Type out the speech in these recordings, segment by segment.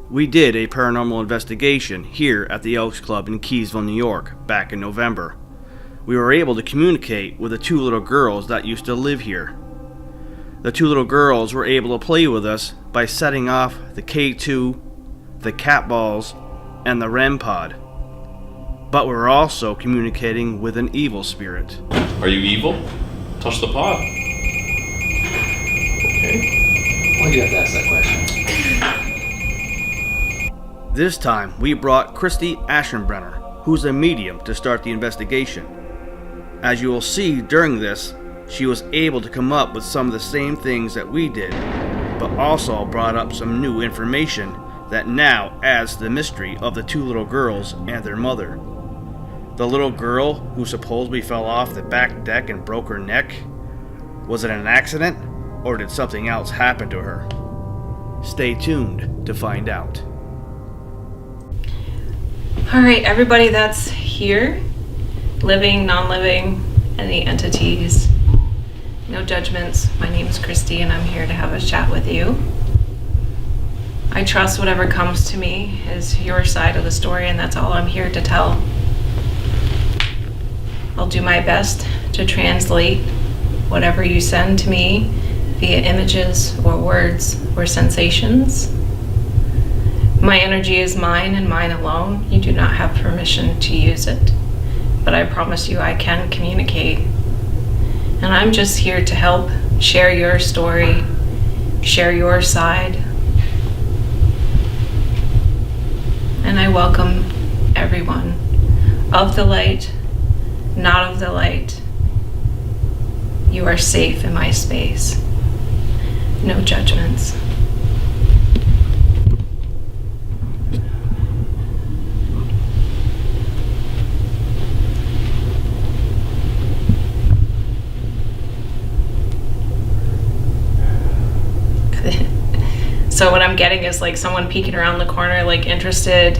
We did a paranormal investigation here at the Elks Club in Keysville, New York, back in November. We were able to communicate with the two little girls that used to live here. The two little girls were able to play with us by setting off the K2, the cat balls, and the REM pod. But we were also communicating with an evil spirit. Are you evil? Touch the pod. Okay. Why'd you have to ask that question? This time, we brought Christy Aschenbrenner, who's a medium, to start the investigation. As you will see during this, she was able to come up with some of the same things that we did, but also brought up some new information that now adds to the mystery of the two little girls and their mother. The little girl who supposedly fell off the back deck and broke her neck, was it an accident, or did something else happen to her? Stay tuned to find out. Alright, everybody that's here, living, non-living, any entities, no judgments. My name's Christy and I'm here to have a chat with you. I trust whatever comes to me is your side of the story, and that's all I'm here to tell. I'll do my best to translate whatever you send to me via images or words or sensations. My energy is mine and mine alone. You do not have permission to use it. But I promise you I can communicate. And I'm just here to help share your story, share your side. And I welcome everyone of the light, not of the light. You are safe in my space. No judgments. So what I'm getting is like someone peeking around the corner, like interested,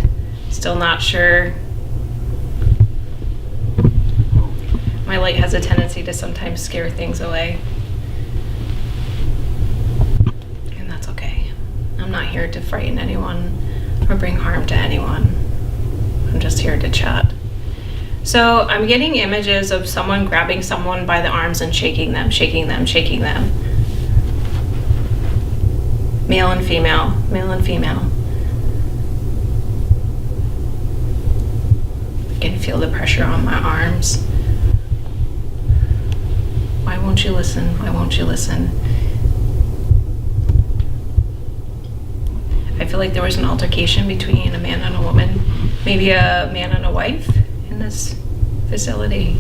still not sure. My light has a tendency to sometimes scare things away. And that's okay. I'm not here to frighten anyone or bring harm to anyone. I'm just here to chat. So I'm getting images of someone grabbing someone by the arms and shaking them, shaking them, shaking them. Male and female, male and female. I can feel the pressure on my arms. Why won't you listen? Why won't you listen? I feel like there was an altercation between a man and a woman, maybe a man and a wife in this facility.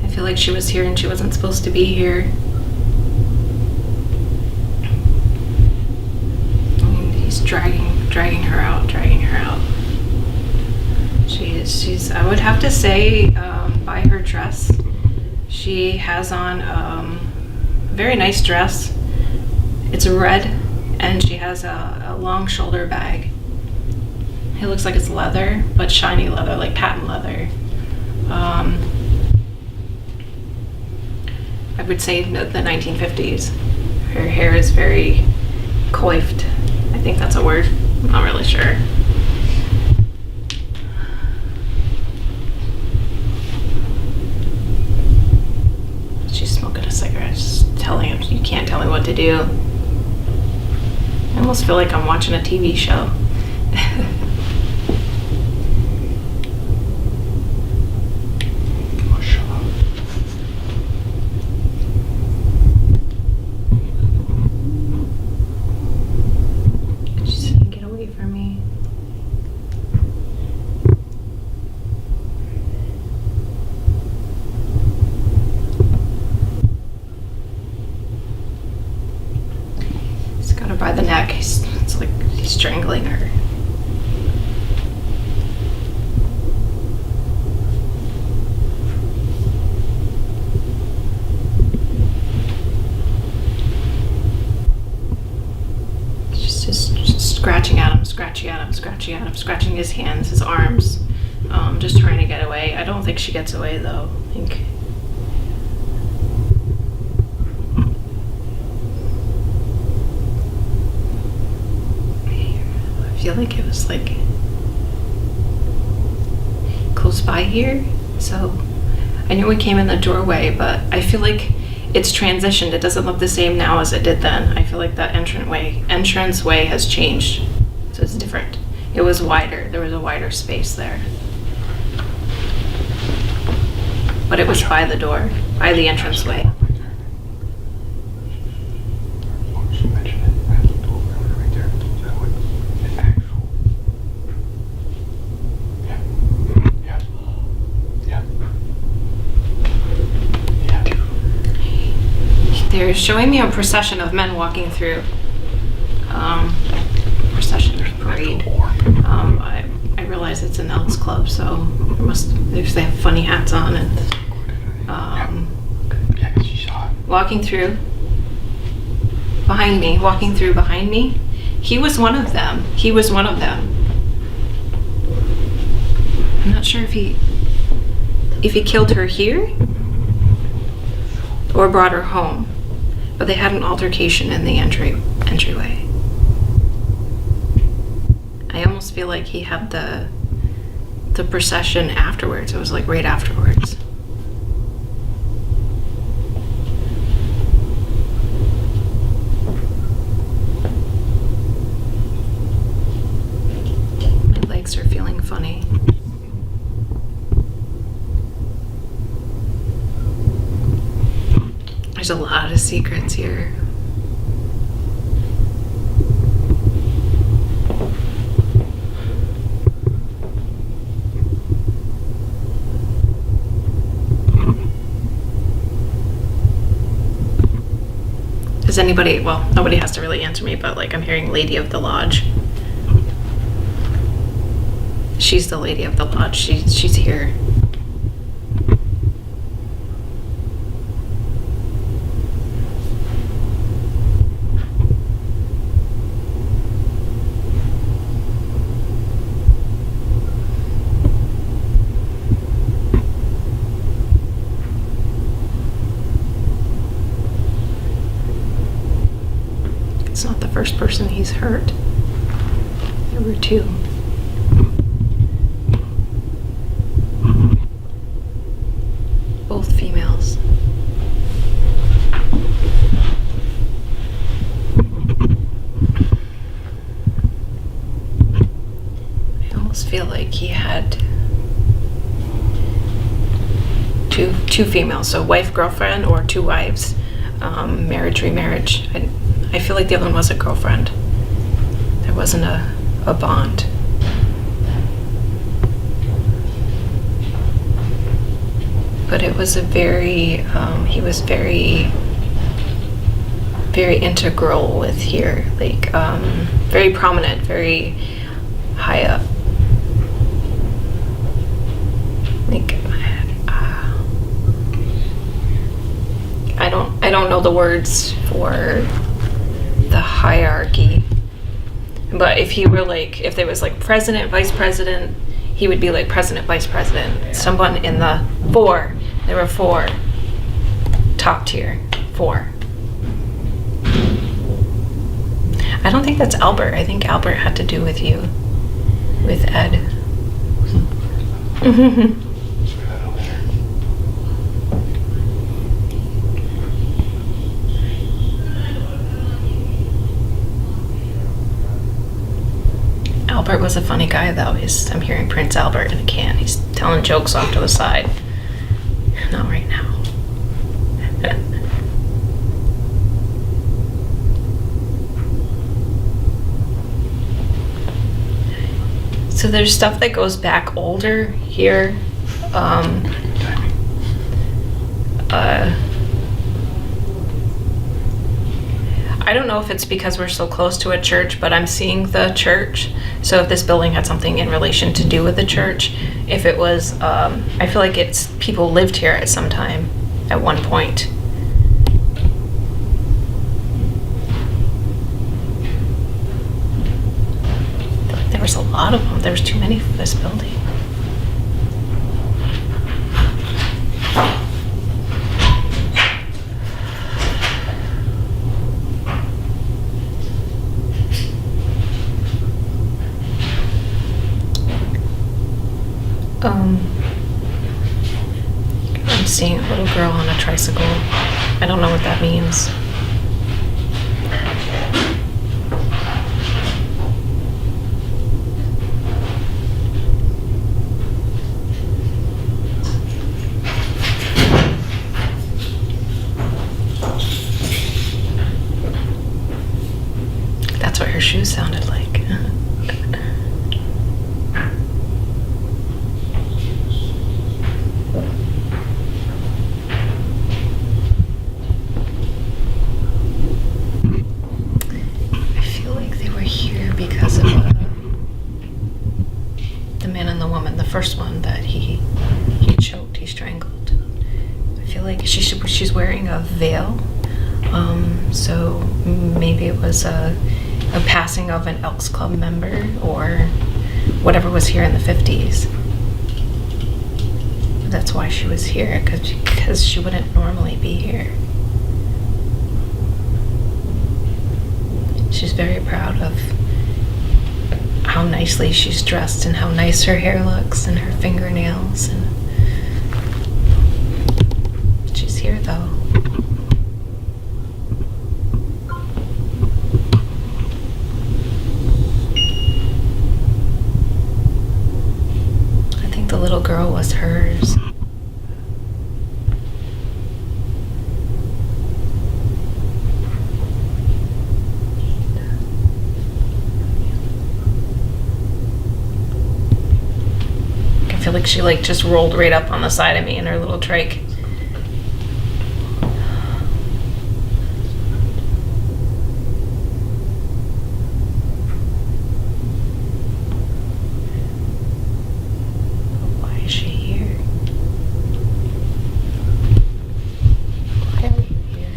I feel like she was here and she wasn't supposed to be here. And he's dragging her out, dragging her out. She's I would have to say, by her dress, she has on a very nice dress. It's red, and she has a long shoulder bag. It looks like it's leather, but shiny leather, like patent leather. I would say the 1950s. Her hair is very coiffed. I think that's a word. I'm not really sure. She's smoking a cigarette, just telling him, you can't tell me what to do. I almost feel like I'm watching a TV show. Get away from me. He's got her by the neck. It's like he's strangling her. Just scratching at him, scratching at him, scratching at him, scratching his hands, his arms, just trying to get away. I don't think she gets away though. I think feel like it was like close by here. So I knew we came in the doorway, but I feel like it's transitioned. It doesn't look the same now as it did then. I feel like that entranceway has changed. So it's different. It was wider. There was a wider space there. But it was by the door, by the entranceway. They're showing me a procession of men walking through. Procession, parade. I realize it's an Elks club, so they have funny hats on and walking through behind me. He was one of them. I'm not sure if he killed her here or brought her home. But they had an altercation in the entryway. I almost feel like he had the procession afterwards. It was like right afterwards. My legs are feeling funny. There's a lot of secrets here. Does anybody, well, nobody has to really answer me, but like I'm hearing Lady of the Lodge. She's the Lady of the Lodge. She's here. It's not the first person he's hurt. There were two. Both females. I almost feel like he had two females, so wife, girlfriend, or two wives. Marriage, remarriage. I feel like the other one was a girlfriend. There wasn't a bond. But it was he was very, very integral with here. Like, very prominent, very high up. Like, I don't know the words for the hierarchy, but if there was like president, vice president, he would be like president, vice president. Someone in the four. There were four. Top tier. 4. I don't think that's Albert. I think Albert had to do with you. With Ed. Albert was a funny guy, though. I'm hearing Prince Albert in a can. He's telling jokes off to the side. Not right now. So there's stuff that goes back older here. I don't know if it's because we're so close to a church, but I'm seeing the church. So if this building had something in relation to do with the church, if it was, I feel like people lived here at some time, at one point. There was a lot of them. There was too many for this building. seeing a little girl on a tricycle. I don't know what that means. That's what her shoes sounded like. First one that he choked, he strangled. I feel like she's wearing a veil, so maybe it was a passing of an Elks Club member or whatever was here in the 50s. That's why she was here, because she wouldn't normally be here. She's very proud of how nicely she's dressed and how nice her hair looks and her fingernails, and she's here though. I think the little girl was hers. I feel like she just rolled right up on the side of me in her little trike. Why is she here? Why are you here?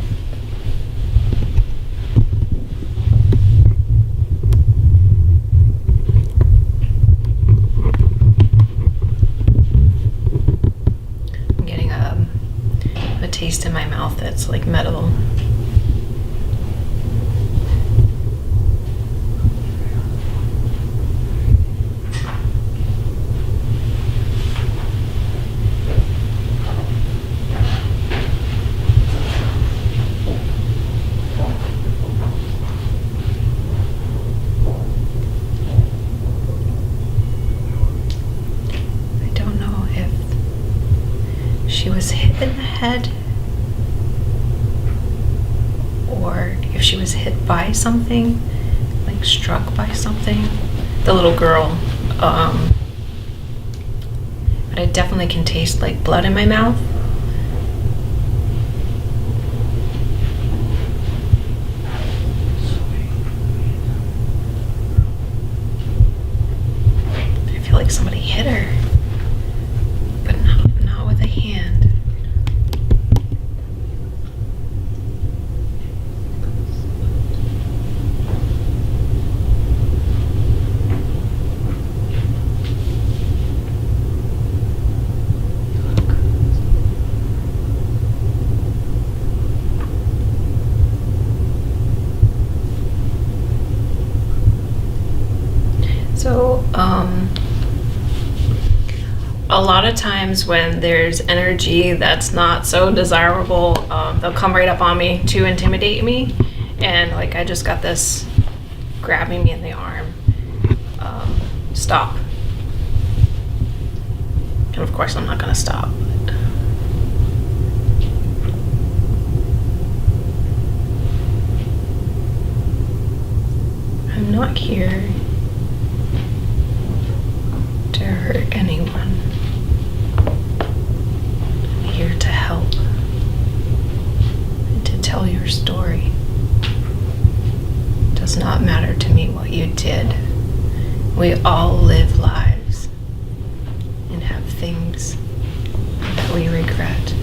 Taste in my mouth that's like metal. I don't know if she was hit in the head or if she was hit by something, like struck by something. The little girl, but I definitely can taste like blood in my mouth. I feel like somebody hit her, but not with a hand. So, a lot of times when there's energy that's not so desirable, they'll come right up on me to intimidate me. And like, I just got this grabbing me in the arm. Stop. And of course, I'm not gonna stop. I'm not here to hurt anyone. I'm here to help and to tell your story. It does not matter to me what you did. We all live lives and have things that we regret.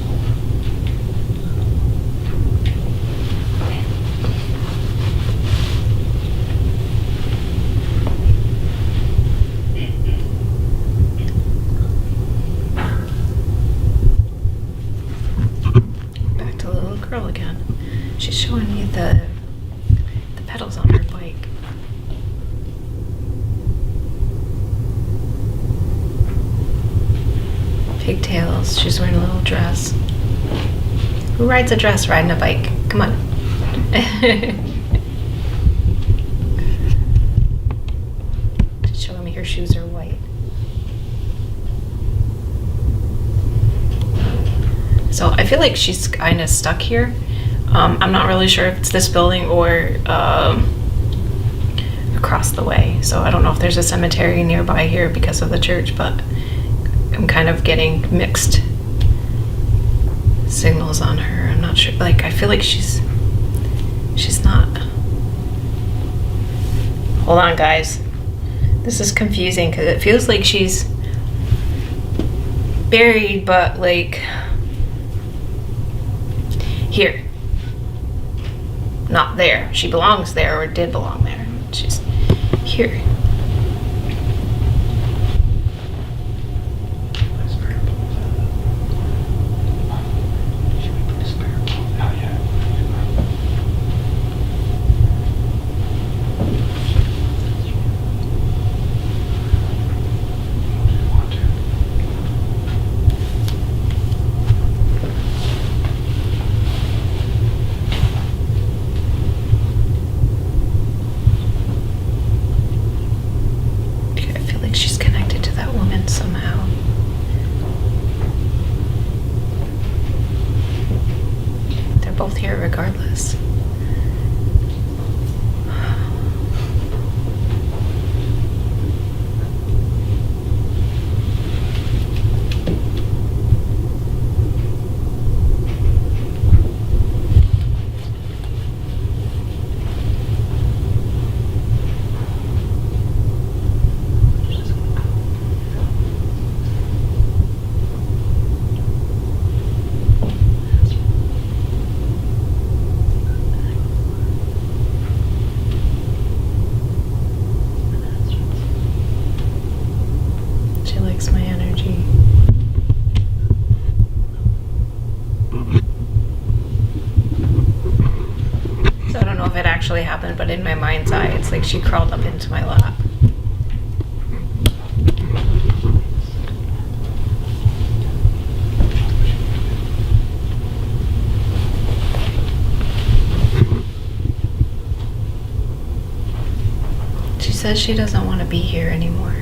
Back to the little girl again. She's showing me the pedals on her bike. pigtails. She's wearing a little dress. Who rides a dress riding a bike? Come on. She's showing me her shoes are white. So I feel like she's kind of stuck here. I'm not really sure if it's this building or across the way. So I don't know if there's a cemetery nearby here because of the church, but I'm kind of getting mixed signals on her. I'm not sure. Like, I feel like she's not. Hold on, guys. This is confusing because it feels like she's buried, but like here. Not there. She belongs there, or did belong there. She's here. Regardless. My energy. So I don't know if it actually happened, but in my mind's eye, it's like she crawled up into my lap. She says she doesn't want to be here anymore.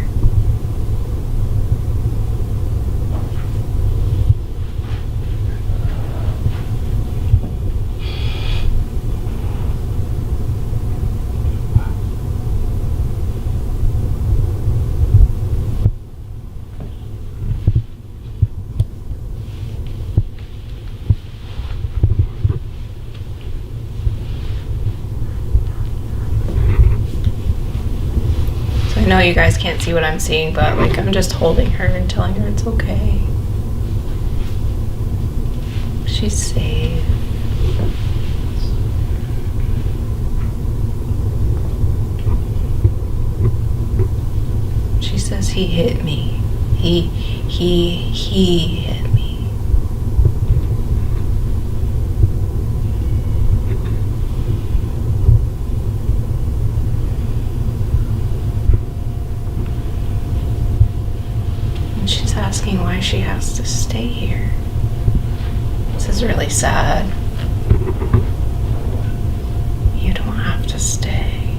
I know you guys can't see what I'm seeing, but like I'm just holding her and telling her it's okay. She's safe. She says he hit me. He hit me. Asking why she has to stay here. This is really sad. You don't have to stay.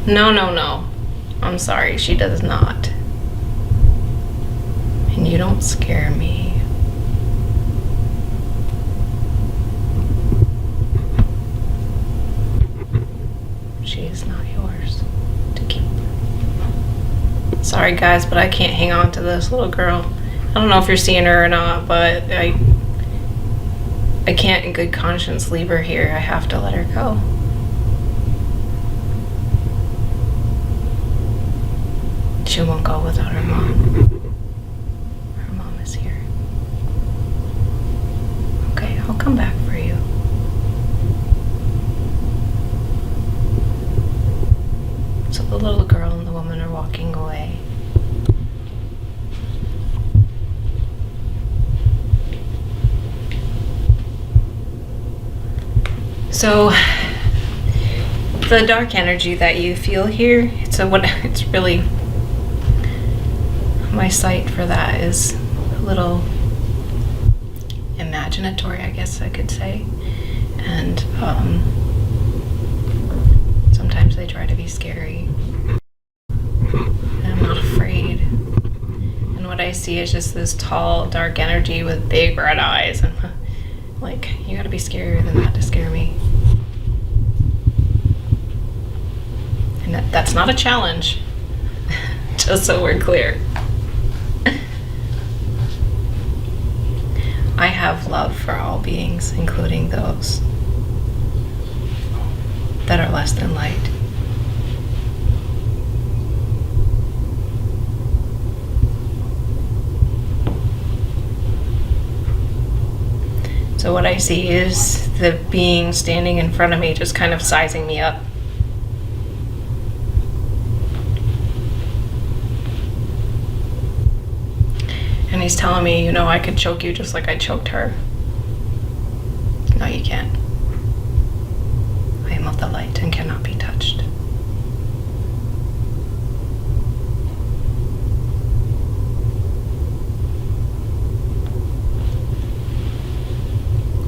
No. I'm sorry, she does not. And you don't scare me. She is not yours to keep. Sorry guys, but I can't hang on to this little girl. I don't know if you're seeing her or not, but I can't in good conscience leave her here. I have to let her go. She won't go without her mom. Her mom is here. Okay, I'll come back for you. So the little girl and the woman are walking away. So the dark energy that you feel here, it's really my site for that is a little imaginatory, I guess I could say. And sometimes they try to be scary. And I'm not afraid. And what I see is just this tall, dark energy with big red eyes. And like, you gotta be scarier than that to scare me. And that's not a challenge, just so we're clear. I have love for all beings, including those that are less than light. So what I see is the being standing in front of me, just kind of sizing me up. And he's telling me, you know, I could choke you just like I choked her. No, you can't. I am of the light and cannot be touched.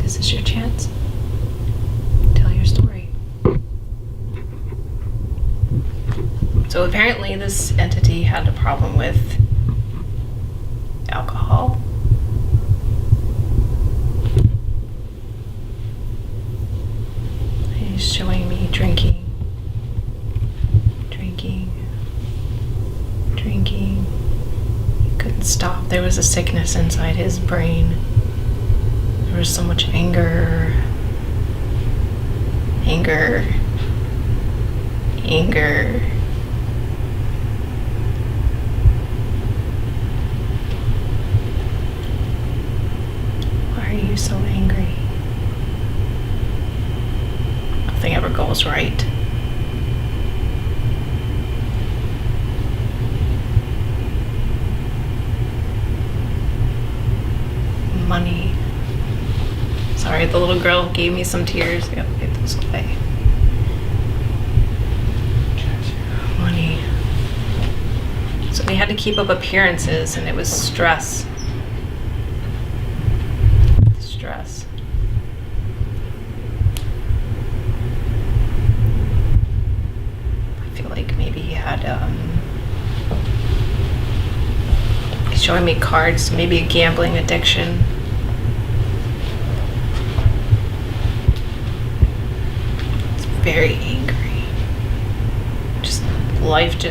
This is your chance. Tell your story. So apparently this entity had a problem with alcohol. He's showing me drinking. He couldn't stop. There was a sickness inside his brain. There was so much anger. Why are you so angry? Nothing ever goes right. Money. Sorry, the little girl gave me some tears. I gotta get those away. Money. So we had to keep up appearances, and it was stress. I feel like maybe he had, he's showing me cards, maybe a gambling addiction. It's very angry. Life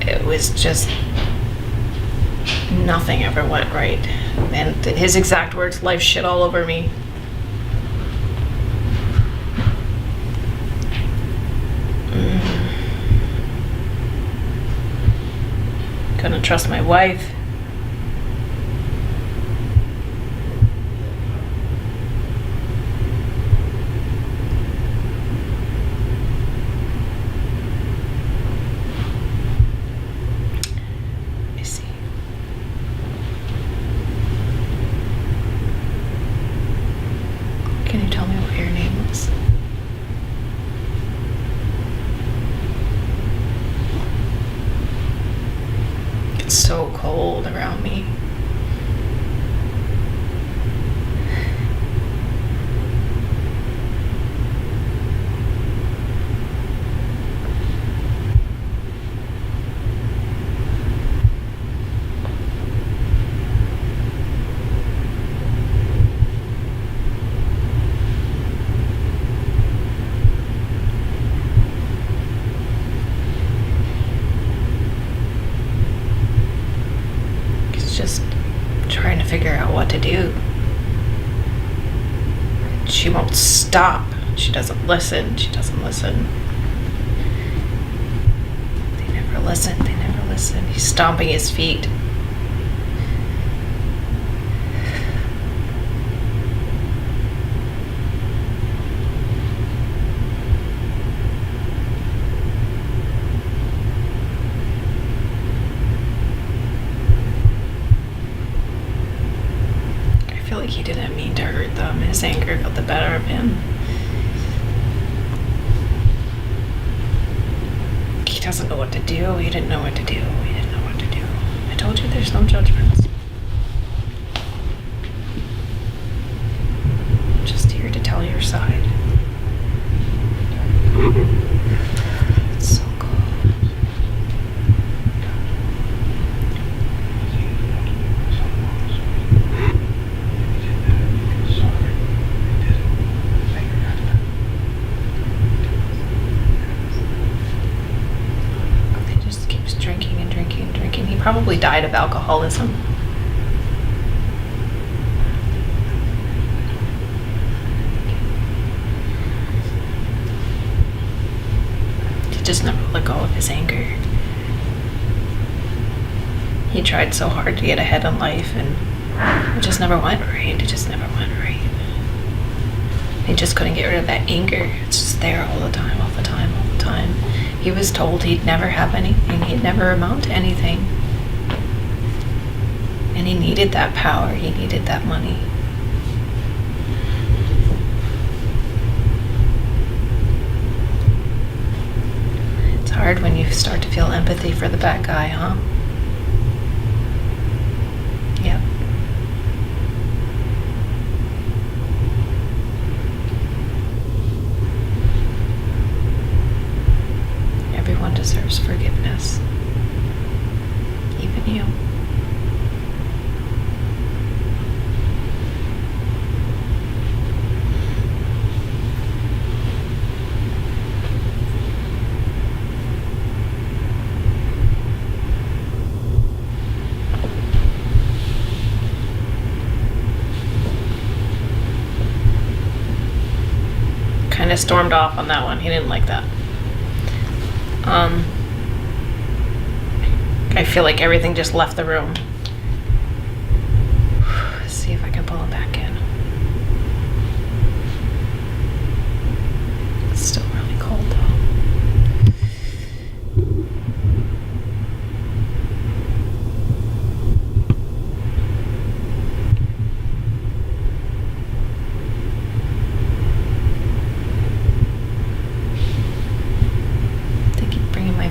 it was just, nothing ever went right. And his exact words, life shit all over me. Couldn't trust my wife. I see. Can you tell me what your name was? It's so cold around me. Just trying to figure out what to do. She won't stop. She doesn't listen. They never listen. He's stomping his feet. I feel like he didn't mean to hurt them. His anger got the better of him. He doesn't know what to do. He didn't know what to do. He didn't know what to do. I told you there's no judgments. Just here to tell your side. It's so cold. He just keeps drinking and drinking and drinking. He probably died of alcoholism. Just never let go of his anger. He tried so hard to get ahead in life and it just never went right. It just never went right. He just couldn't get rid of that anger. It's just there all the time, all the time, all the time. He was told he'd never have anything. He'd never amount to anything. And he needed that power. He needed that money. Hard when you start to feel empathy for the bad guy, huh? Yep. Everyone deserves forgiveness. Even you. Kind of stormed off on that one. He didn't like that. I feel like everything just left the room. Let's see if I can pull him back in. It's still really cold though.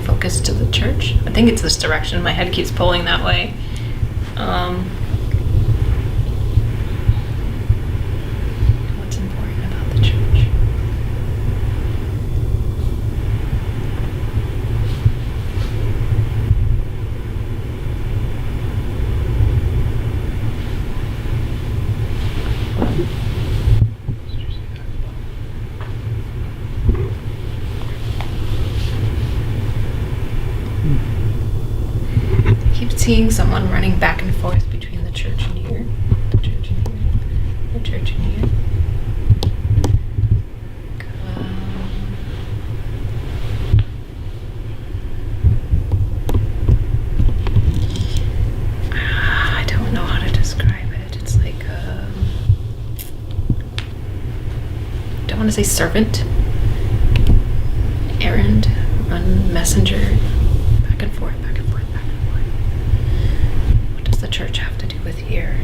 Focus to the church. I think it's this direction. My head keeps pulling that way. What's important about the church? Seeing someone running back and forth between the church and here, the church and here, the church and here. I don't know how to describe it. It's like I don't want to say servant, errand, run, messenger, back and forth, back and forth. The church have to do with here?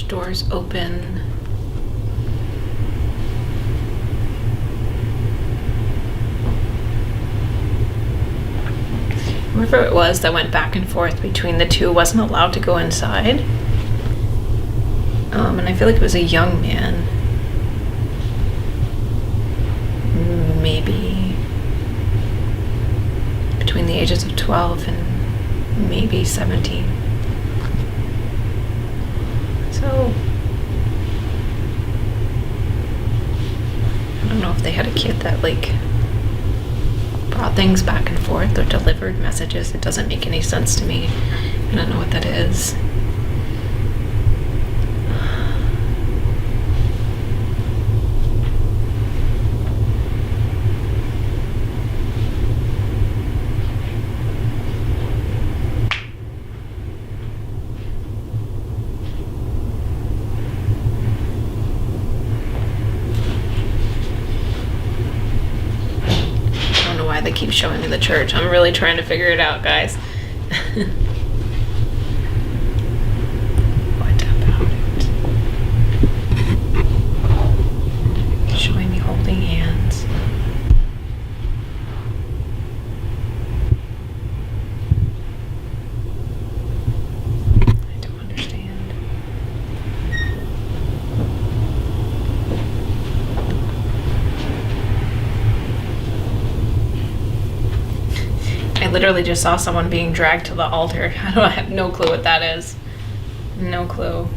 Doors open. Whoever it was that went back and forth between the two wasn't allowed to go inside. And I feel like it was a young man. Maybe between the ages of 12 and maybe 17. So, I don't know if they had a kid that brought things back and forth or delivered messages. It doesn't make any sense to me. I don't know what that is. keeps showing me the church. I'm really trying to figure it out, guys. What about it? Showing me holding hands. I don't understand. I literally just saw someone being dragged to the altar. I have no clue what that is. No clue.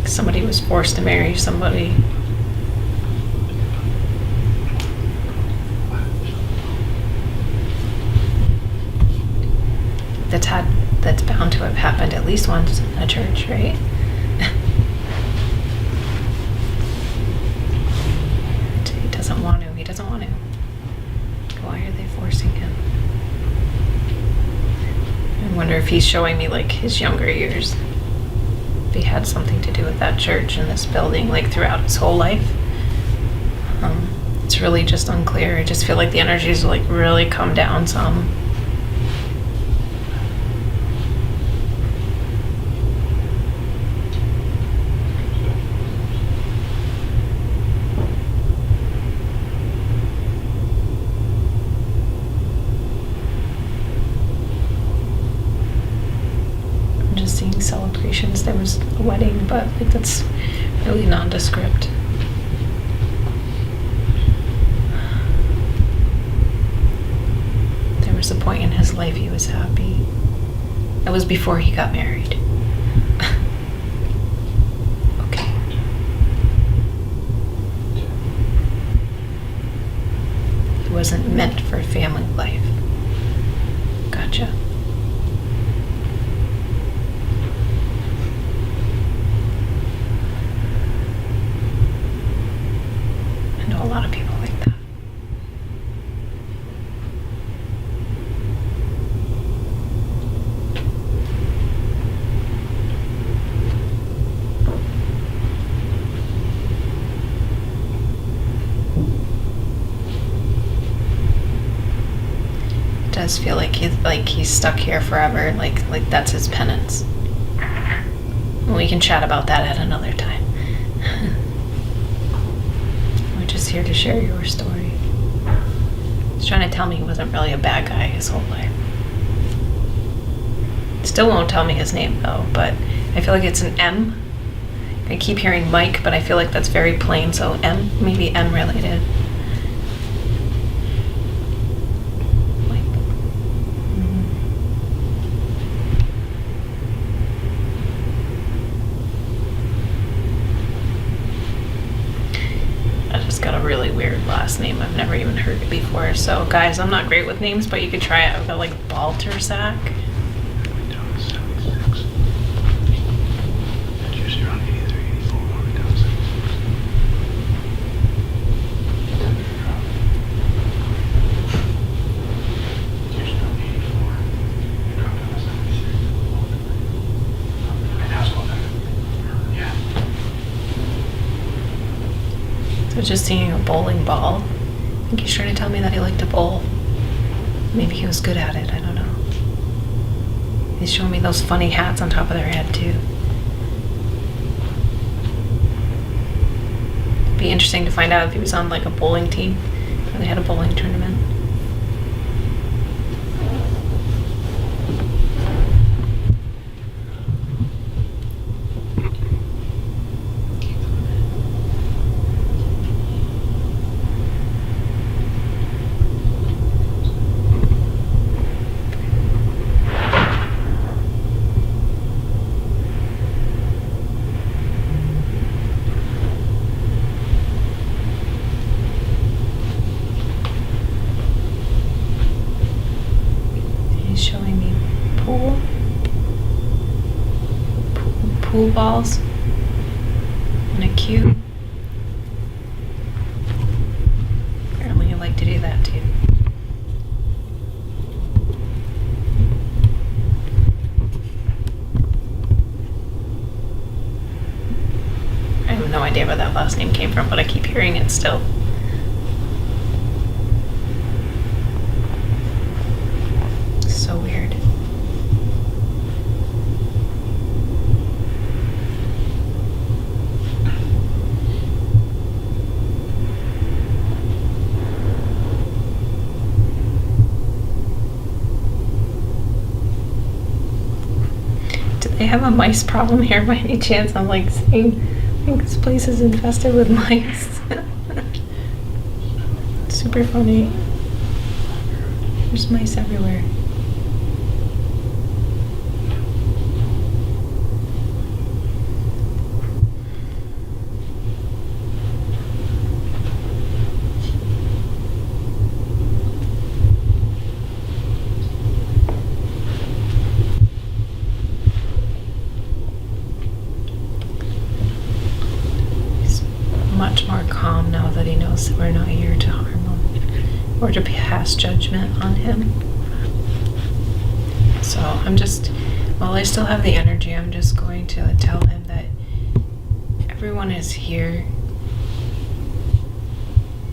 Somebody was forced to marry somebody. That's bound to have happened at least once in a church, right? He doesn't want to. He doesn't want to. Why are they forcing him? I wonder if he's showing me like his younger years. If he had something to do with that church and this building, like throughout his whole life. It's really just unclear. I just feel like the energies like really come down some. Seeing celebrations. There was a wedding, but like that's really nondescript. There was a point in his life he was happy. That was before he got married. Okay. He wasn't meant for family life. Gotcha. A lot of people like that. It does feel like he's stuck here forever, like that's his penance. We can chat about that at another time. Just here to share your story. He's trying to tell me he wasn't really a bad guy his whole life. Still won't tell me his name though, but I feel like it's an M. I keep hearing Mike, but I feel like that's very plain, so M, maybe M related. Mike. Got a really weird last name. I've never even heard it before. So guys, I'm not great with names, but you could try it. I've got like Baltersack. So just seeing a bowling ball. I think he's trying to tell me that he liked to bowl. Maybe he was good at it, I don't know. He's showing me those funny hats on top of their head too. It'd be interesting to find out if he was on like a bowling team or they had a bowling tournament. Pool balls and a cue. Apparently you like to do that too. I have no idea where that last name came from, but I keep hearing it still. they have a mice problem here by any chance? I'm like saying, I think this place is infested with mice. Super funny. There's mice everywhere. Much more calm now that he knows that we're not here to harm him or to pass judgment on him. So I'm just, while I still have the energy, I'm just going to tell him that everyone is here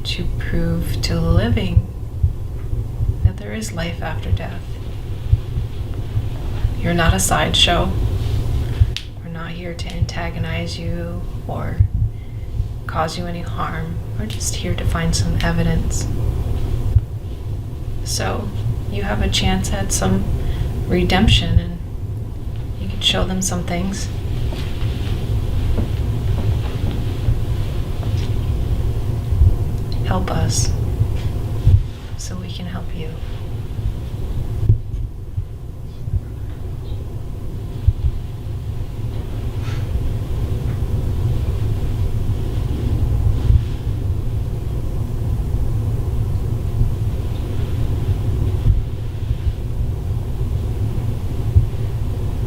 to prove to the living that there is life after death. You're not a sideshow. We're not here to antagonize you or cause you any harm. We're just here to find some evidence. So you have a chance at some redemption, and you can show them some things. Help us so we can help you.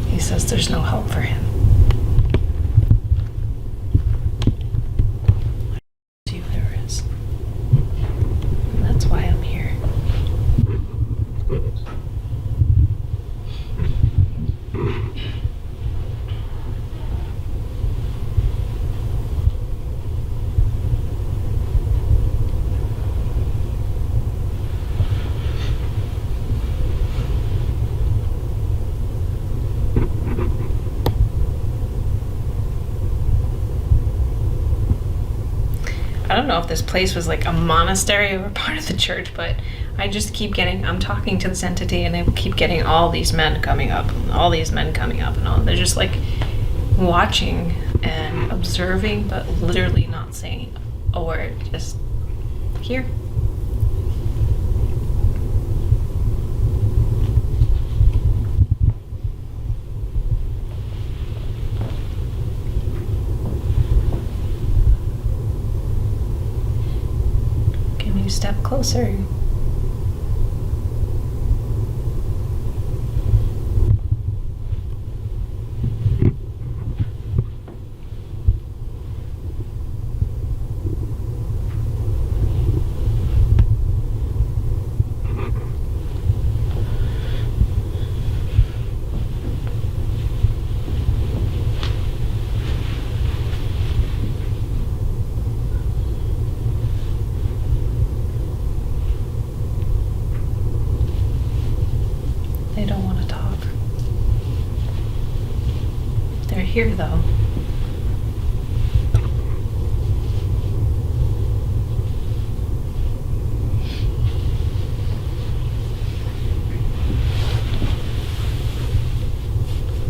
He says there's no help for him. See if there is. And that's why I'm here. I don't know if this place was like a monastery or part of the church, but I just keep getting, I'm talking to this entity and I keep getting all these men coming up, all these men coming up, and all. They're just like watching and observing, but literally not saying a word, just here. Can you step closer? They don't want to talk. They're here though.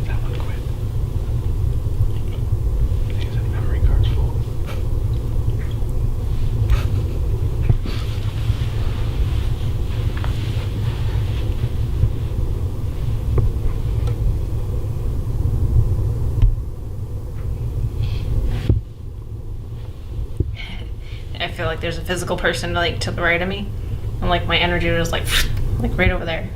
That one quit. He said memory card's full. I feel like there's a physical person like to the right of me, and like my energy was like right over there.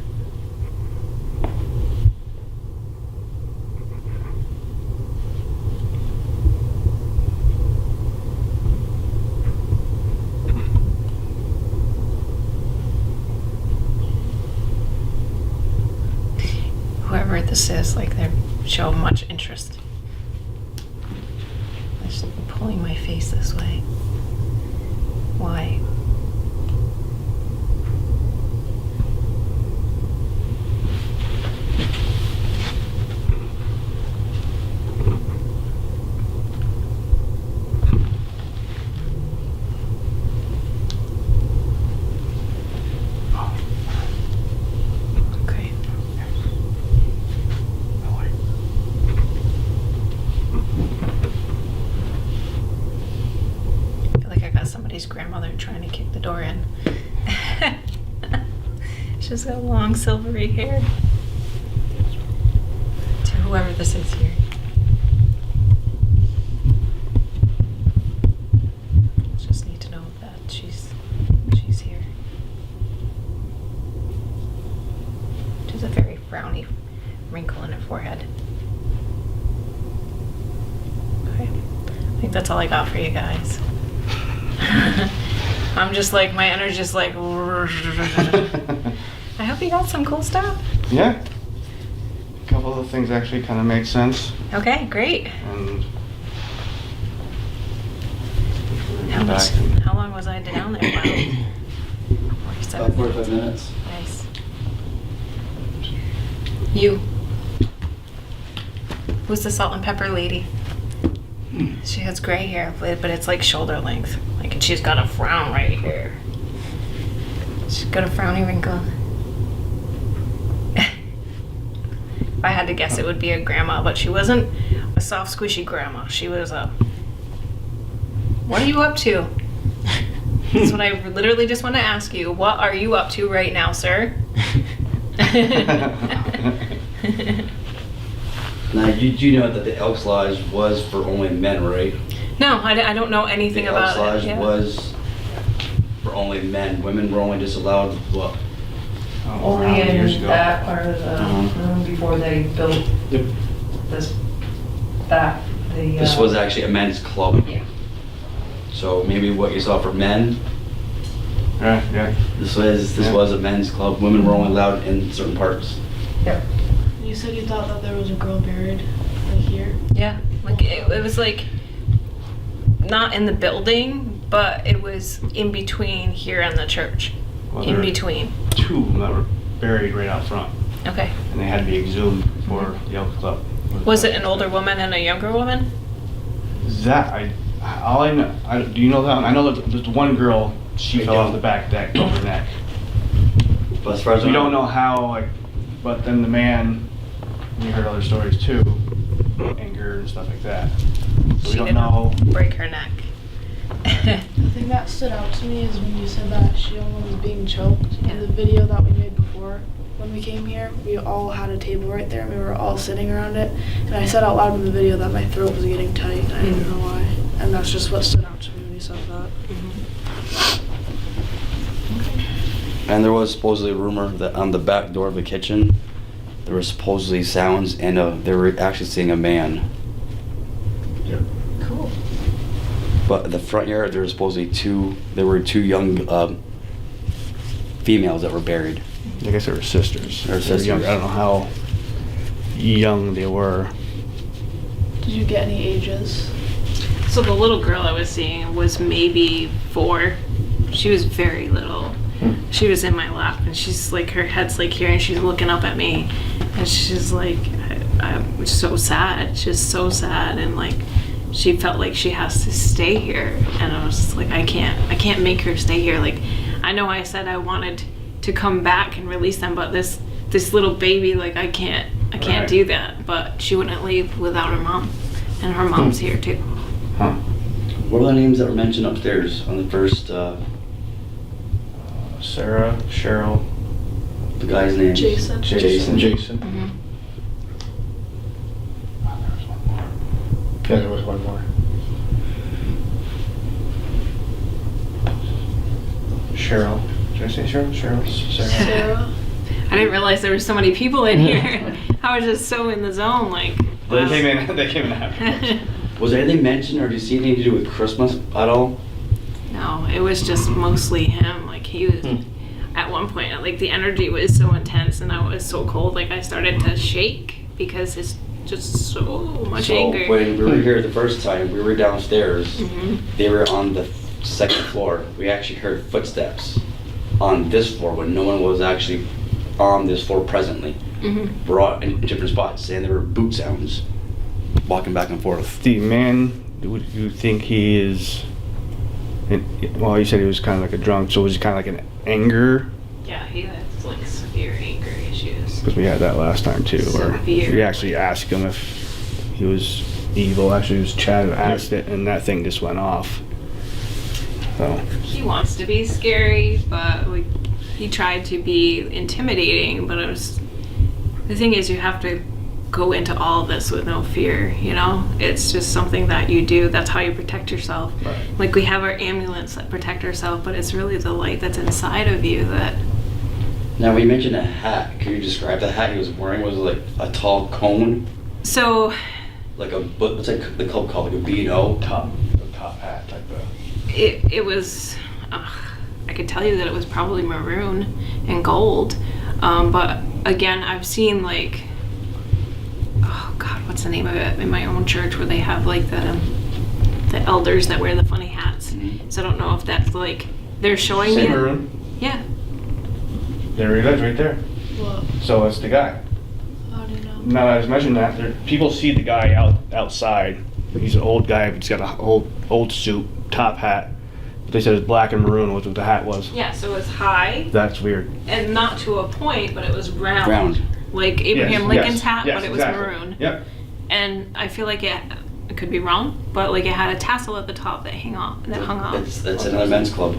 Whoever this is, like they show much interest. I'm just pulling my face this way. Why? Okay. No way. She's got long silvery hair. To whoever this is here. Just need to know that she's here. She has a very frowny wrinkle in her forehead. Okay. I think that's all I got for you guys. I'm just like, my energy's like. I hope you got some cool stuff. Yeah. A couple of the things actually kind of make sense. Okay, great. And How long was I down there? About 47 About 45 minutes. Nice. You. Who's the salt and pepper lady? She has gray hair, but it's like shoulder length. Like, and she's got a frown right here. She's got a frowny wrinkle. If I had to guess, it would be a grandma, but she wasn't a soft, squishy grandma. She was a... What are you up to? That's what I literally just want to ask you. What are you up to right now, sir? Now, you know that the Elks Lodge was for only men, right? No, I don't know anything The about Elks it. Lodge was for only men. Women were only disallowed, what? Only in that part of the, before they built this, This was actually a men's club. Yeah. So maybe what you saw for men, Right, yeah. this was a men's club. Women were only allowed in certain parts. Yep. You said you thought that there was a girl buried like here? Yeah, like it was like not in the building, but it was in between here and the church. Well, In there- between. Two of them that were buried right out front, Okay. and they had to be exhumed for the Elks Club. Was it an older woman and a younger woman? That all I know. Do you know that one? I know that there's one girl. She I fell off don't. the back deck, broke her neck. But as far as We don't know how. Like, but then the man. We heard other stories too, anger and stuff like that. So we She don't didn't know. break her neck. The thing that stood out to me is when you said that she almost was being choked. Yeah. In the video that we made before, when we came here, we all had a table right there and we were all sitting around it. And I said out loud in the video that my throat was getting tight and I didn't know why. And that's just what stood out to me when you said that. And there was supposedly a rumor that on the back door of the kitchen, there were supposedly sounds and they were actually seeing a man. Cool. But at the front yard, there were supposedly there were two young females that were buried. I guess they were sisters. They were They were young. sisters. I don't know how young they were. Did you get any ages? So the little girl I was seeing was maybe 4. She was very little. She was in my lap and she's like, her head's like here and she's looking up at me and she's like, I'm so sad. She's so sad and like she felt like she has to stay here and I was just like, I can't make her stay here. Like, I know I said I wanted to come back and release them, but this little baby, like I can't Right. do that. But she wouldn't leave without her mom, and her mom's here too. Huh? What were the names that were mentioned upstairs on the first, Sarah, Cheryl, the guy's name? Jason. Jason. Jason. Mhm. Oh, there was one more. Yeah, there was one more. Cheryl. Did I say Cheryl? Cheryl. Sarah. Sarah. I didn't realize there were so many people in here. I was just so in the zone, like. They came in. They came in afterwards. Was there anything mentioned or did you see anything to do with Christmas at all? No, it was just mostly him. Like he was. At one point, like the energy was so intense and I was so cold. Like I started to shake because it's just so much So anger. when we were here the first time, we were downstairs. Mhm. They were on the second floor. We actually heard footsteps on this floor when no one was actually on this floor presently. Mhm. We're all in different spots and there were boot sounds walking back and forth. The man, would you think he is? Well, you said he was kind of like a drunk, so was he kind of like an anger? Yeah, he has like severe anger issues. Because we had that last time too, where Severe. we actually asked him if he was evil. Actually, it was Chad who asked it, and that thing just went off. So He wants to be scary, but he tried to be intimidating, but the thing is, you have to go into all of this with no fear, you know? It's just something that you do. That's how you protect yourself. Right. Like, we have our amulets that protect ourselves, but it's really the light that's inside of you that... Now, we mentioned a hat. Can you describe the hat he was wearing? Was it like a tall cone? So... Like what's that the club called? Like a B&O? Top hat type of. It was... I could tell you that it was probably maroon and gold. But, again, I've seen, like... Oh, God, what's the name of it? In my own church where they have, like, the elders that wear the funny hats. Mm-hmm. So I don't know if that's, like... They're showing me... Maroon. Yeah. There he is, right there. What? So it's the guy. How do you know? Now that I was mentioning that, people see the guy outside. He's an old guy, but he's got a old suit, top hat. But they said it's black and maroon was what the hat was. Yeah, so it's high, That's weird. and not to a point, but it was round. Round. Like Abraham Yes, Lincoln's yes, hat, yes, but it was exactly. maroon. Yep. And I feel like it could be wrong, but like it had a tassel at the top that hung off. It's another men's club.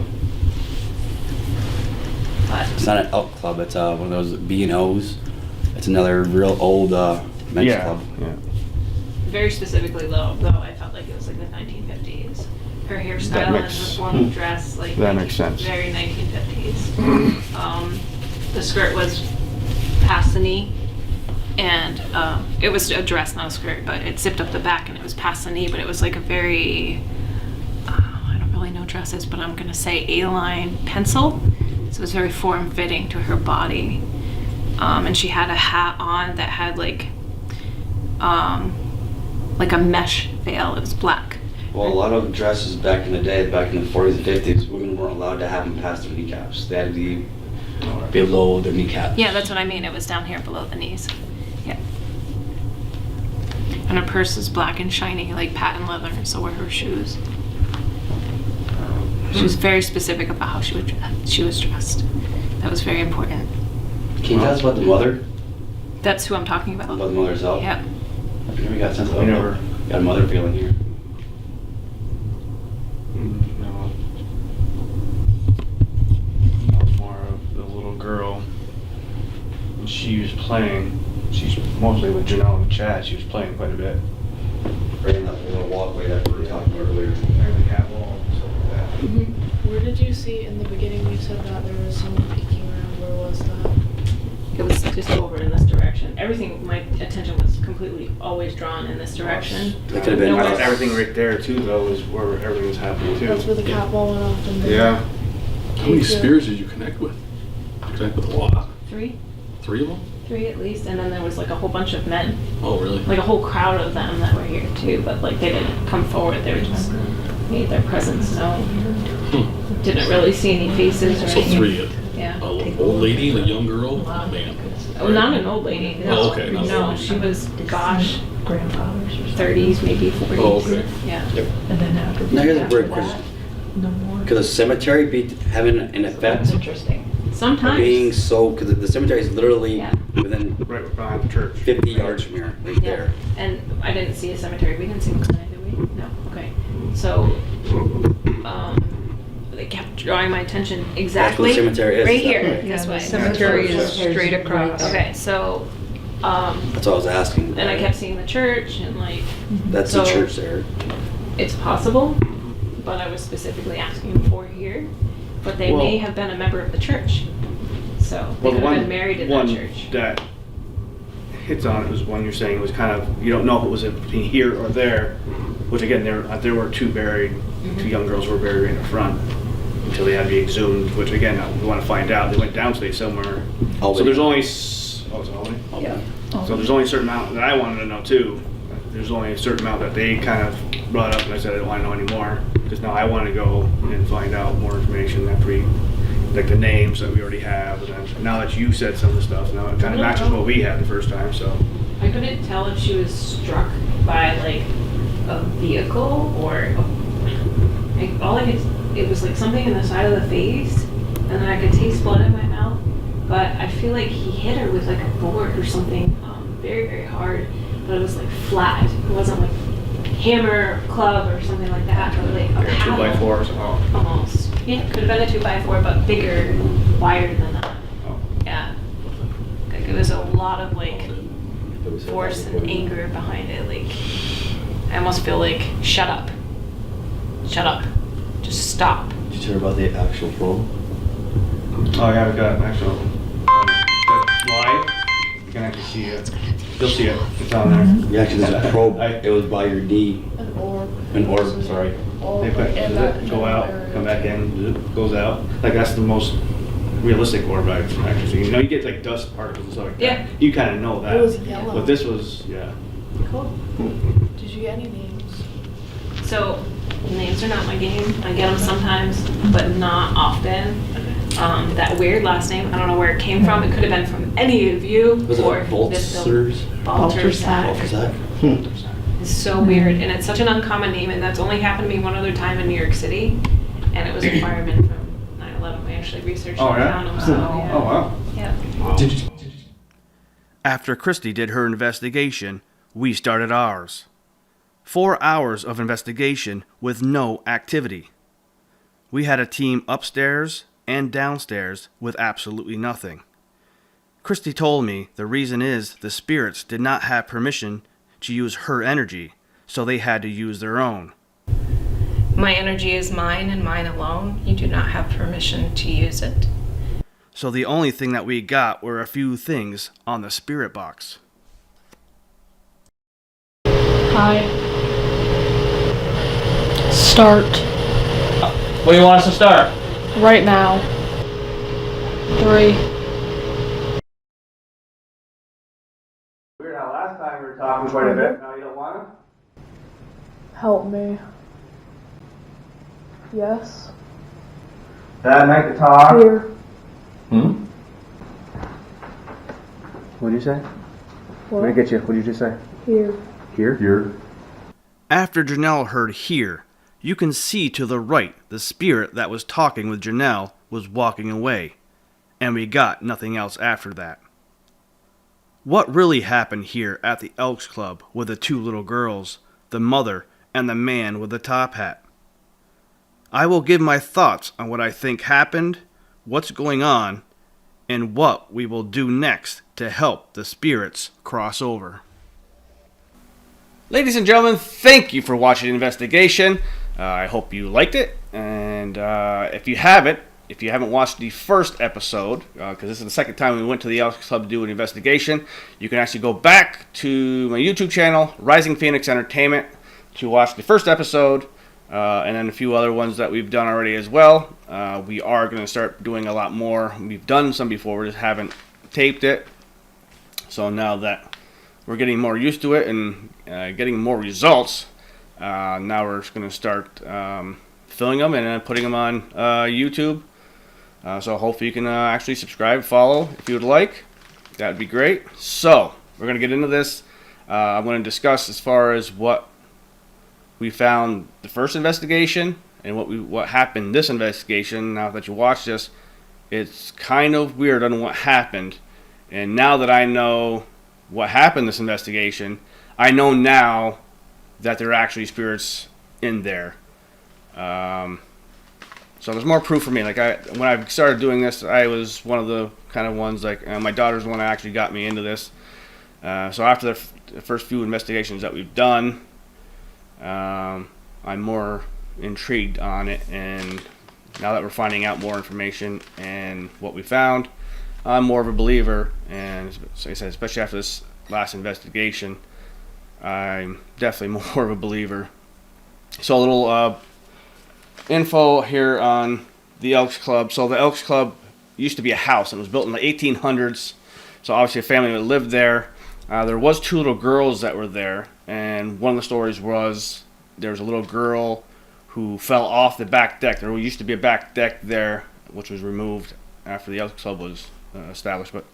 But It's not an elk club. It's one of those B&Os. It's another real old men's Yeah. club. Yeah. very specifically though, I felt like it was like the 1950s. Her hairstyle That and makes- her form of dress, like that makes sense. very 1950s. The skirt was past the knee, and it was a dress, not a skirt, but it zipped up the back and it was past the knee. But it was like a very, I don't really know dresses, but I'm gonna say A-line pencil. So it was very form-fitting to her body, and she had a hat on that had like a mesh veil. It was black. Well, a lot of dresses back in the day, back in the 40s and 50s, women weren't allowed to have them past their kneecaps. They had to be below their kneecaps. Yeah, that's what I mean. It was down here below the knees. Yeah. And her purse was black and shiny, like patent leather, and so were her shoes. She was very specific about how she was dressed. That was very important. Can you tell us about the mother? That's who I'm talking about. About the mother herself? Yeah. I've never got a sense of We never- got a mother feeling here. No. I was more of the little girl. And she was playing. She's mostly with Janelle and Chad. She was playing quite a bit. Right in that little walkway that we were talking about earlier. There the cat wall and stuff like that. Where did you see in the beginning you said that there was someone peeking around? Where was that? It was just over in this direction. Everything, my attention was completely always drawn in this direction. It could have been. No I one- thought everything right there too, though, is where everything was happening too. That's where the cat wall went off and Yeah. How many spears did you connect with? Connect with a lot. Three Three of them? at least, and then there was like a whole bunch of men, Oh, really? like a whole crowd of them that were here too, but like they didn't come forward. They just made their presence known. Didn't really see any faces or So anything. three. Yeah. An old lady and a young girl and a man. Oh, not an old lady. No. Oh, okay, not an No, old lady. she was, gosh, Grandfathers or something. 30s, maybe 40s. Oh, okay. Yeah. And then after Now here's a after weird that, question. no more. Could a cemetery be having an effect That's interesting. of Sometimes. being so? Because the cemetery is literally Yeah. within Right behind the church. 50 yards from here, right Yeah. there. And I didn't see a cemetery. We didn't see one tonight, did we? No. Okay. So, they kept drawing my attention exactly. That's where the cemetery is, Right is that here, right? this Yeah, way. the cemetery is straight across. Okay, so, That's what I was asking. and I kept seeing the church and like, That's the so- church there. it's possible, but I was specifically asking for here. But they Well- may have been a member of the church. So they Well, the could have one, been married in one that church. that hits on it was one you're saying was kind of, you don't know if it was between here or there, which again, there were two buried, two young girls were buried in the front until they had to be exhumed, which again, we want to find out. They went downstate somewhere. So Albany. there's only, oh, it's Albany? Yeah. So there's only a certain amount that I wanted to know too. There's only a certain amount that they kind of brought up, and I said I don't want to know anymore. Because now I want to go and find out more information after we, like the names that we already have. And then, now that you said some of the stuff, now it kind of matches what we had the first time, so. I couldn't tell if she was struck by like a vehicle or it was like something in the side of the face, and then I could taste blood in my mouth. But I feel like he hit her with like a board or something very, very hard, but it was like flat. It wasn't like hammer, club, or something like that, but like a Like a paddle. 2x4 or something. Almost. Yeah, it could have been a 2x4, but bigger, wider than that. it was a lot of like force and anger behind it. Like, I almost feel like, shut up, just stop. Did you hear about the actual probe? Oh yeah, we got an actual live. You can actually see it. You'll see it. It's on there. Yeah, actually, there's a probe. It was by your knee. An orb. An orb, sorry. They put, go out, come back in, goes out. Like that's the most realistic orb I've actually seen. You know, you get like dust particles and stuff like that. Yeah. You kind of know that. It was yellow. But this was, yeah. Cool. Did you get any names? So names are not my game. I get them sometimes, but not often. That weird last name, I don't know where it came from. It could have been from any of you. Was it like Baltzers? Balterzak. It's so weird, and it's such an uncommon name, and that's only happened to me one other time in New York City, and it was a fireman from 9/11. We actually researched Oh, and yeah? found him, so yeah. Oh wow. Yeah. After Christy did her investigation, we started ours. 4 hours of investigation with no activity. We had a team upstairs and downstairs with absolutely nothing. Christy told me the reason is the spirits did not have permission to use her energy, so they had to use their own. My energy is mine and mine alone. You do not have permission to use it. So the only thing that we got were a few things on the spirit box. Hi. Start. What do you want us to start? Right now. 3. Weird how last time we were talking quite a bit, now you don't want to? Help me. Yes. That night to talk. Here. What'd you say? What? Let me get you. What'd you just say? Here. Here? After Janelle heard here, you can see to the right the spirit that was talking with Janelle was walking away, and we got nothing else after that. What really happened here at the Elks Club with the 2 little girls, the mother, and the man with the top hat? I will give my thoughts on what I think happened, what's going on, and what we will do next to help the spirits cross over. Ladies and gentlemen, thank you for watching the investigation. I hope you liked it, and if you haven't watched the first episode, because this is the second time we went to the Elks Club to do an investigation, you can actually go back to my YouTube channel, Rising Phoenix Entertainment, to watch the first episode, and then a few other ones that we've done already as well. We are going to start doing a lot more. We've done some before, we just haven't taped it. So now that we're getting more used to it and getting more results, now we're just going to start filming them and then putting them on YouTube. So hopefully you can actually subscribe, follow if you would like. That would be great. So we're going to get into this. I'm going to discuss as far as what we found the first investigation and what happened in this investigation. Now that you watch this, it's kind of weird on what happened. And now that I know what happened in this investigation, I know now that there are actually spirits in there. So there's more proof for me. Like when I started doing this, I was one of the kind of ones like my daughter's the one that actually got me into this. So after the first few investigations that we've done, I'm more intrigued on it, and now that we're finding out more information and what we found, I'm more of a believer. And like I said, especially after this last investigation, I'm definitely more of a believer. So a little info here on the Elks Club. So the Elks Club used to be a house, and it was built in the 1800s. So obviously a family that lived there. There was 2 little girls that were there, and one of the stories was there was a little girl who fell off the back deck. There used to be a back deck there, which was removed after the Elks Club was established. But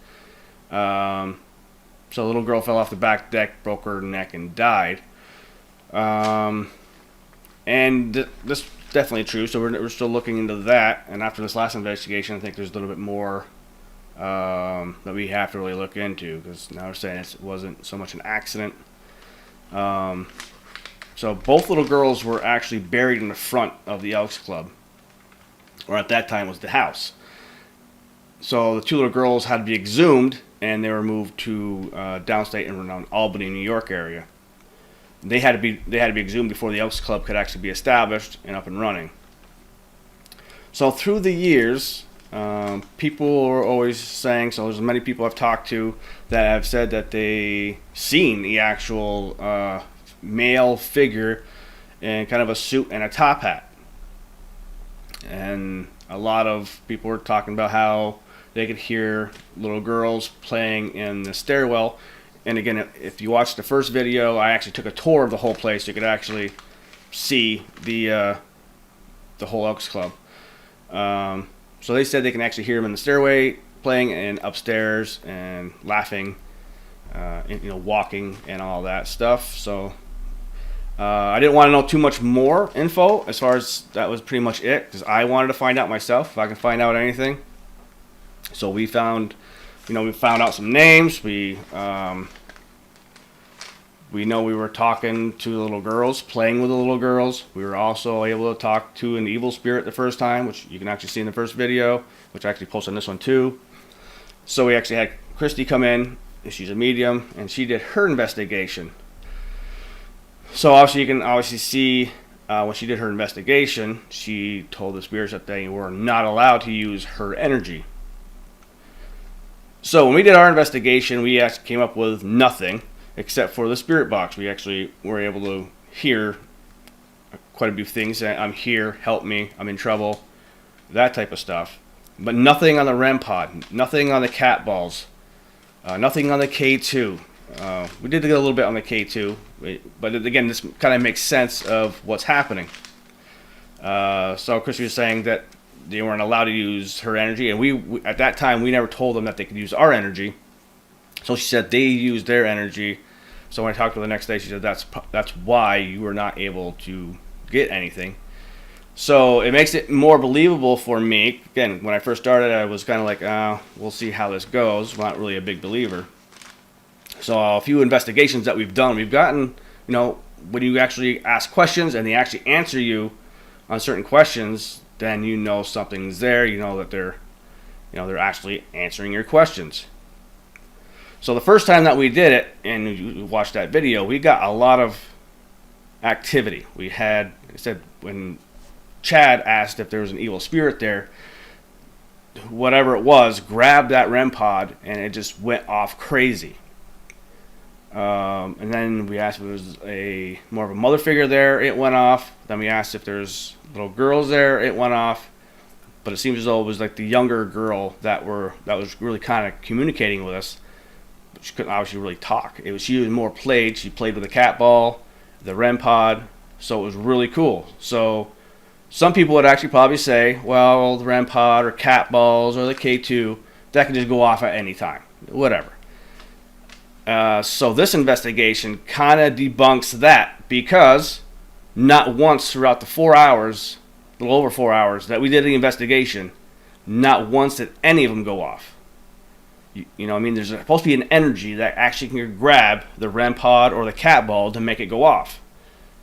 so a little girl fell off the back deck, broke her neck, and died. And this is definitely true. So we're still looking into that. And after this last investigation, I think there's a little bit more that we have to really look into, because now we're saying it wasn't so much an accident. So both little girls were actually buried in the front of the Elks Club, or at that time was the house. So the 2 little girls had to be exhumed and they were moved to downstate and around Albany, New York area. They had to be exhumed before the Elks Club could actually be established and up and running. So through the years, people are always saying, so there's many people I've talked to that have said that they seen the actual male figure in kind of a suit and a top hat. And a lot of people were talking about how they could hear little girls playing in the stairwell. And again, if you watch the first video, I actually took a tour of the whole place. You could actually see the whole Elks Club. So they said they can actually hear them in the stairway playing and upstairs and laughing, and, walking and all that stuff. So I didn't want to know too much more info as far as that was pretty much it, because I wanted to find out myself if I can find out anything. So we found out some names. We know we were talking to the little girls, playing with the little girls. We were also able to talk to an evil spirit the first time, which you can actually see in the first video, which I actually posted on this one too. So we actually had Christy come in, and she's a medium, and she did her investigation. So obviously you can see when she did her investigation, she told the spirits that they were not allowed to use her energy. So when we did our investigation, we actually came up with nothing except for the spirit box. We actually were able to hear quite a few things. I'm here, help me, I'm in trouble, that type of stuff. But nothing on the REM pod, nothing on the cat balls, nothing on the K2. We did get a little bit on the K2, but again, this kind of makes sense of what's happening. So Chris was saying that they weren't allowed to use her energy, and we at that time we never told them that they could use our energy. So she said they used their energy. So when I talked to her the next day, she said that's why you were not able to get anything. So it makes it more believable for me. Again, when I first started, I was kind of like, we'll see how this goes. I'm not really a big believer. So a few investigations that we've done, we've gotten, when you actually ask questions and they actually answer you on certain questions, then you know something's there. You know that they're actually answering your questions. So the first time that we did it, and you watched that video, we got a lot of activity. We had, like I said, when Chad asked if there was an evil spirit there, whatever it was, grabbed that REM pod and it just went off crazy. And then we asked if there was more of a mother figure there, it went off. Then we asked if there's little girls there, it went off. But it seems as though it was like the younger girl that was really kind of communicating with us. But she couldn't obviously really talk. She was more played. She played with the cat ball, the REM pod, so it was really cool. So some people would actually probably say, well, the REM pod or cat balls or the K2, that can just go off at any time, whatever. So this investigation kind of debunks that, because not once throughout the 4 hours, a little over 4 hours that we did the investigation, not once did any of them go off. There's supposed to be an energy that actually can grab the REM pod or the cat ball to make it go off.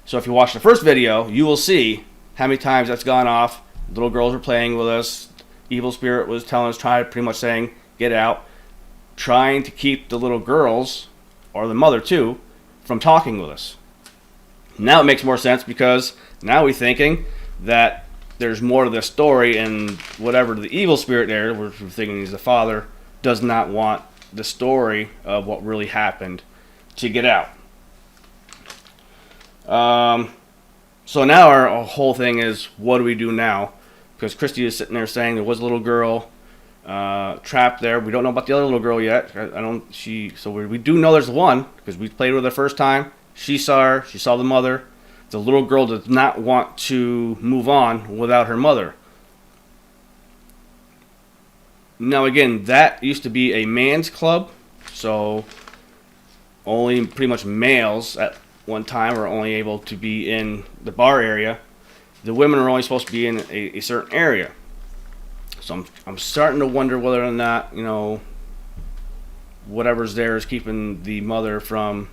So if you watch the first video, you will see how many times that's gone off. Little girls were playing with us. Evil spirit was telling us, pretty much saying, get out. Trying to keep the little girls, or the mother too, from talking with us. Now it makes more sense, because now we're thinking that there's more to the story, and whatever the evil spirit there, we're thinking he's the father, does not want the story of what really happened to get out. So now our whole thing is, what do we do now? Because Christy is sitting there saying there was a little girl trapped there. We don't know about the other little girl yet. So we do know there's one, because we played with her the first time. She saw her. She saw the mother. The little girl does not want to move on without her mother. Now again, that used to be a man's club, so only pretty much males at one time are only able to be in the bar area. The women are only supposed to be in a certain area. So I'm starting to wonder whether or not, whatever's there is keeping the mother from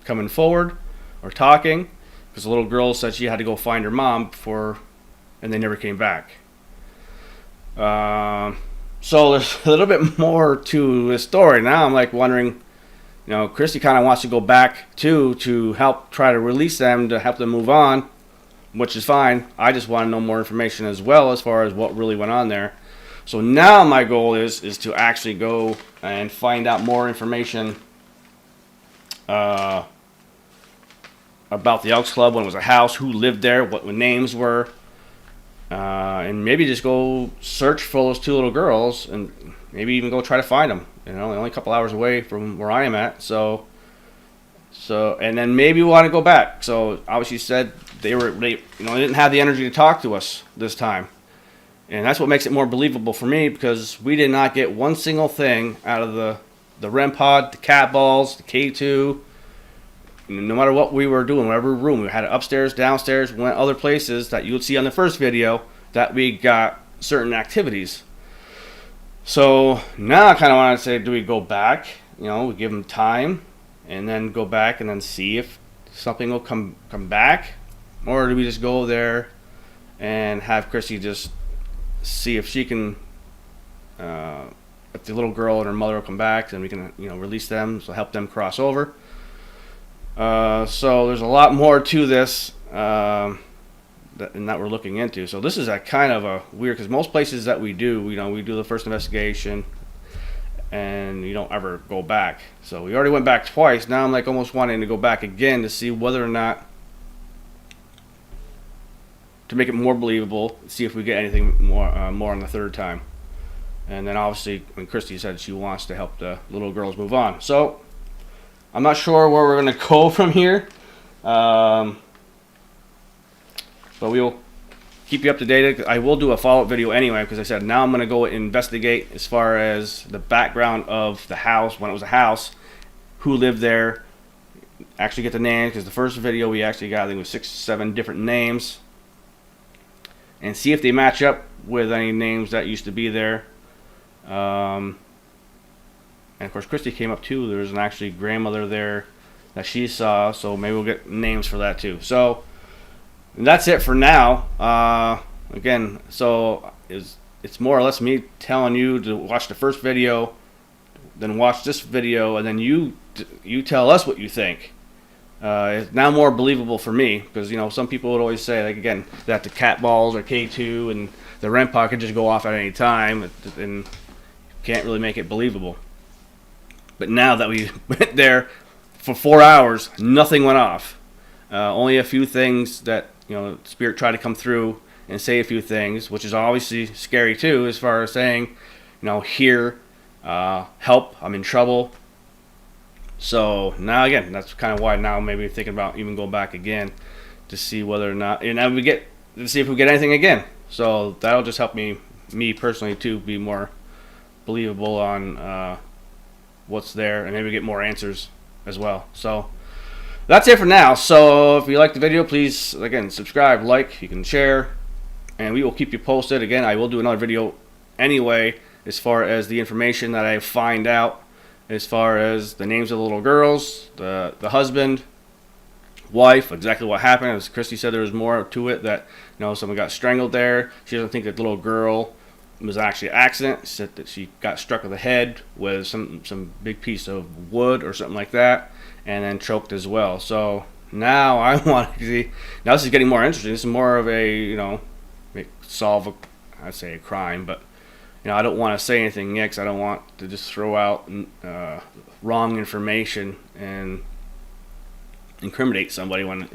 coming forward or talking, because the little girl said she had to go find her mom and they never came back. So there's a little bit more to the story. Now I'm like wondering, Christy kind of wants to go back too to help try to release them, to help them move on, which is fine. I just want to know more information as well as far as what really went on there. So now my goal is to actually go and find out more information about the Elks Club, when it was a house, who lived there, what the names were, and maybe just go search for those two little girls, and maybe even go try to find them. They're only a couple hours away from where I am at, so and then maybe we want to go back. So obviously said they didn't have the energy to talk to us this time, and that's what makes it more believable for me, because we did not get one single thing out of the REM pod, the cat balls, the K2. No matter what we were doing, whatever room, we had it upstairs, downstairs, we went other places that you would see on the first video, that we got certain activities. So now I kind of want to say, do we go back? We give them time, and then go back and then see if something will come back, or do we just go there and have Chrissy just see if she can, if the little girl and her mother will come back, then we can release them, so help them cross over. So there's a lot more to this that we're looking into. So this is a kind of a weird, because most places that we do, we do the first investigation and you don't ever go back. So we already went back twice. Now I'm like almost wanting to go back again to see whether or not, to make it more believable, see if we get anything more on the third time. And then obviously, when Christy said she wants to help the little girls move on. So I'm not sure where we're going to go from here, but we will keep you up to date. I will do a follow-up video anyway, because I said now I'm going to go investigate as far as the background of the house, when it was a house, who lived there, actually get the names, because the first video we actually got, I think it was 6 or 7 different names, and see if they match up with any names that used to be there. And of course, Christy came up too. There's an actually grandmother there that she saw, so maybe we'll get names for that too. So that's it for now. Again, so it's more or less me telling you to watch the first video, then watch this video, and then you tell us what you think. It's now more believable for me, because some people would always say, like, again, that the cat balls or K2 and the REM pod could just go off at any time, and can't really make it believable. But now that we went there for 4 hours, nothing went off. Only a few things that, Spirit tried to come through and say a few things, which is obviously scary too, as far as saying, here, help, I'm in trouble. So now again, that's kind of why now maybe thinking about even going back again to see whether or not, to see if we get anything again. So that'll just help me personally too, be more believable on what's there, and maybe get more answers as well. So that's it for now. So if you like the video, please again subscribe, like, you can share, and we will keep you posted. Again, I will do another video anyway as far as the information that I find out, as far as the names of the little girls, the husband, wife, exactly what happened. As Christy said, there was more to it, that someone got strangled there. She doesn't think that the little girl was actually an accident. She said that she got struck in the head with some big piece of wood or something like that, and then choked as well. So now I want to see. Now this is getting more interesting. This is more of a solve I'd say a crime, but I don't want to say anything yet, because I don't want to just throw out wrong information and incriminate somebody when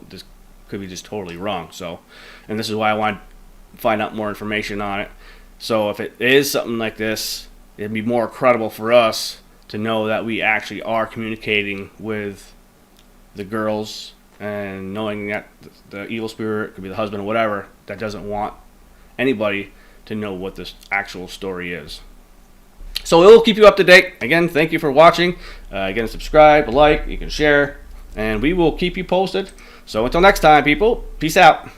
this could be just totally wrong. So, and this is why I want to find out more information on it. So if it is something like this, it'd be more credible for us to know that we actually are communicating with the girls, and knowing that the evil spirit, could be the husband or whatever, that doesn't want anybody to know what this actual story is. So it will keep you up to date. Again, thank you for watching. Again, subscribe, like, you can share, and we will keep you posted. So until next time, people, peace out.